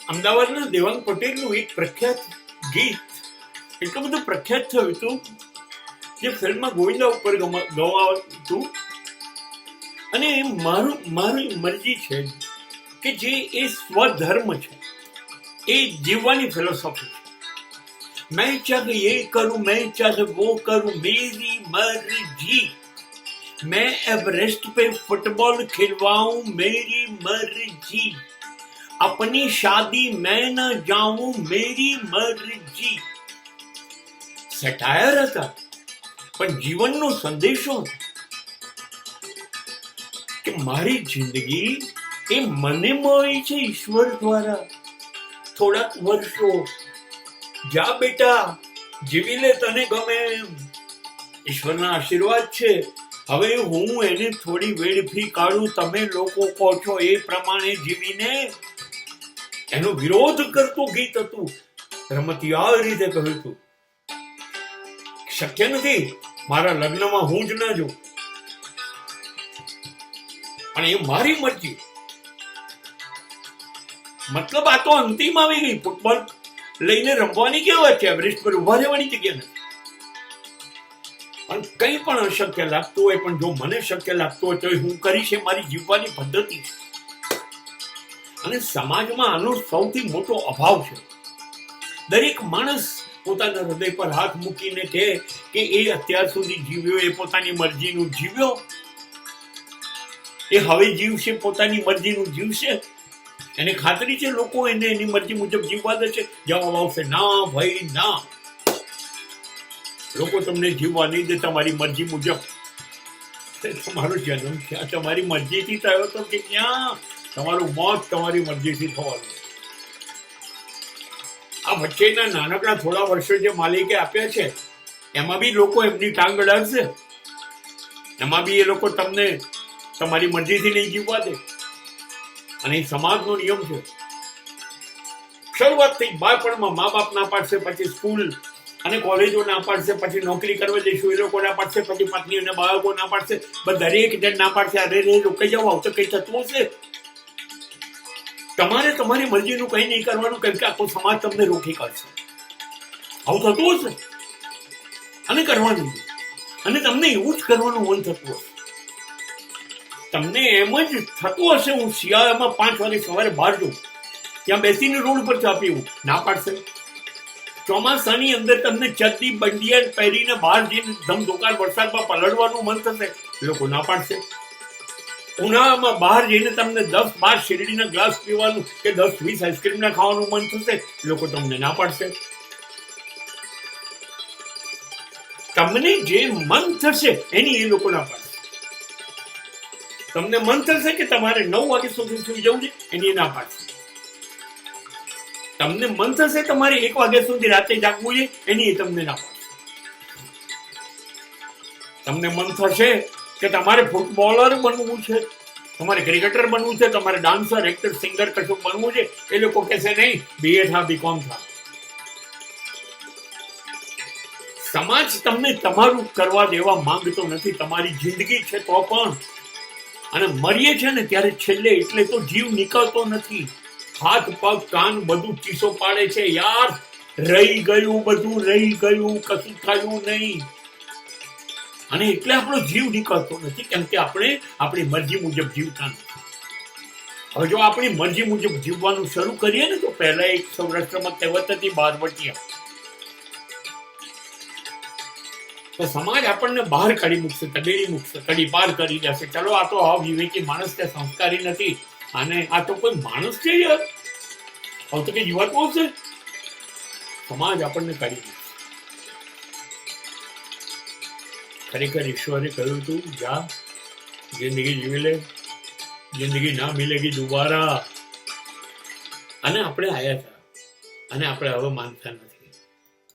અમદાવાદના દેવાંગ પટેલનું એક પ્રખ્યાત ગીત એટલું બધું પ્રખ્યાત થયું હતું જે ફિલ્મમાં ગોવિંદા ઉપર ગવાતું. અને મારી મરજી છે કે જે એ સ્વધર્મ છે, એ જીવવાની ફિલોસોફી છે. मैं चाहे ये करूं, मैं चाहे वो करूं, मेरी मर्जी. मैं एवरेस्ट पे फुटबॉल खिलवाऊं, मेरी मर्जी. अपनी शादी मैं न जाऊं, मेरी मर्जी. સેટાયર હતા પણ જીવનનો સંદેશો કે મારી જિંદગી એ મને મળી છે ઈશ્વર દ્વારા. થોડાક વર્ષો જા બેટા, જીવી લે તને ગમે એમ. ઈશ્વરના આશીર્વાદ છે. હવે હું એને થોડી વેડફી કાઢું, તમે લોકો કહો છો એ પ્રમાણે જીવીને. એનો વિરોધ કરતું ગીત હતું. રમતિયા રીતે કહ્યું હતું, શક્ય નથી મારા લગ્નમાં હું જ ન જોઉં, પણ એ મારી મરજી. મતલબ આ તો અંતિમ આવી ગઈ. ફૂટબોલ લઈને રમવાની કેવી વાત છે, એવરેસ્ટ પર ઉભા રહેવાની જગ્યા નથી. પણ કંઈ પણ અશક્ય લાગતું હોય, પણ જો મને શક્ય લાગતું હોય તો હું કરીશ. એ મારી જીવવાની પદ્ધતિ છે. અને સમાજમાં આનો સૌથી મોટો અભાવ છે. દરેક માણસ પોતાના હૃદય પર હાથ મૂકીને કહે કે એ અત્યાર સુધી જીવ્યો એ પોતાની મરજીનું જીવ્યો, એ હવે જીવશે પોતાની મરજીનું જીવશે. એને ખાતરી છે લોકો એને એની મરજી મુજબ જીવવા દે છે? જવાબ આવશે ના ભાઈ ના. લોકો તમને જીવવા નહીં દે તમારી મરજી મુજબ. તમારો જન્મ ક્યાં તમારી મરજીથી થયો તો કે ક્યાં તમારું મોત તમારી મરજીથી થવાનું? આ વચ્ચેના નાનકડા થોડા વર્ષો જે માલિકે આપ્યા છે એમાં બી લોકો એમની ટાંગ અડાડશે. એમાં બી એ લોકો તમને તમારી મરજીથી નહીં જીવવા દે. અને એ સમાજનો નિયમ છે. શરૂઆતથી બાળપણમાં મા બાપ ના પાડશે, પછી સ્કૂલ અને કોલેજો ના પાડશે, પછી નોકરી કરવા જઈશું એ લોકો ના પાડશે, પછી પત્ની અને બાળકો ના પાડશે, દરેક જણ ના પાડશે. અરે રે રોકાઈ જાવ, આવું તો કઈ થતું હશે. તમારે તમારી મરજીનું કંઈ નહીં કરવાનું, કેમ કે આખો સમાજ તમને રોકી કાઢશે. આવું થતું હશે અને કરવાનું, અને તમને એવું જ કરવાનું મન થતું હશે. તમને એમ જ થતું હશે હું શિયાળામાં 5 વાગે સવારે બહાર જઉં, ત્યાં બેસીને રોડ પર ચા પીવું, ના પાડશે. ચોમાસાની અંદર તમને ચડ્ડી બંડિયાન પહેરીને બહાર જઈને ધમધોકાર વરસાદમાં પલળવાનું મન થશે, લોકો ના પાડશે. ઉનાળામાં બહાર જઈને તમને 10-12 શેરડીના ગ્લાસ પીવાનું કે 10-20 આઈસ્ક્રીમના ખાવાનું મન થશે, લોકો તમને ના પાડશે. તમને જે મન થશે એની એ લોકો ના પાડશે. તમને મન થશે કે તમારે 9 વાગ્યા સુધી સુઈ જવું છે, એની ના પાડશે. તમને મન થશે તમારે 1 વાગ્યા સુધી રાતે જાગવું છે, એની તમને ના પાડશે. તમને મન થશે કે તમારે ફૂટબોલર બનવું છે, તમારે ક્રિકેટર બનવું છે, તમારે ડાન્સર, એક્ટર, સિંગર કશું બનવું છે, એ લોકો કહેશે નહીં BA થા, BCom થા. સમાજ તમને તમારું કરવા દેવા માંગતો નથી. તમારી જિંદગી છે તો પણ. અને મરીએ છે ને ત્યારે છેલ્લે એટલે તો જીવ નીકળતો નથી. હાથ પગ કાન બધું ચીસો પાડે છે યાર. રહી ગયું, બધું રહી ગયું, કશું થયું નહીં. અને એટલે આપણો જીવ નીકળતો નથી, કેમ કે આપણે આપણી મરજી મુજબ જીવતા નથી. હવે જો આપણી મરજી મુજબ જીવવાનું શરૂ કરીએ ને તો પહેલા એક સૌરાષ્ટ્રમાં કહેવત હતી, બારવટિયા. તો સમાજ આપણને બહાર કાઢી મૂકશે, તગેડી મૂકશે, કડી પાર કરી દેશે. ચલો આ તો વિવેકી માણસ છે, સંસ્કારી નથી, અને આ તો કોઈ માણસ છે યાર, હવે તો કઈ જીવાતું હશે. સમાજ આપણને કાઢી મૂકશે. ખરેખર ઈશ્વરે કહ્યું હતું જા જિંદગી જીવી લે, જિંદગી ના મિલેગી દુબારા. અને આપણે આયા હતા અને આપણે હવે માનતા નથી.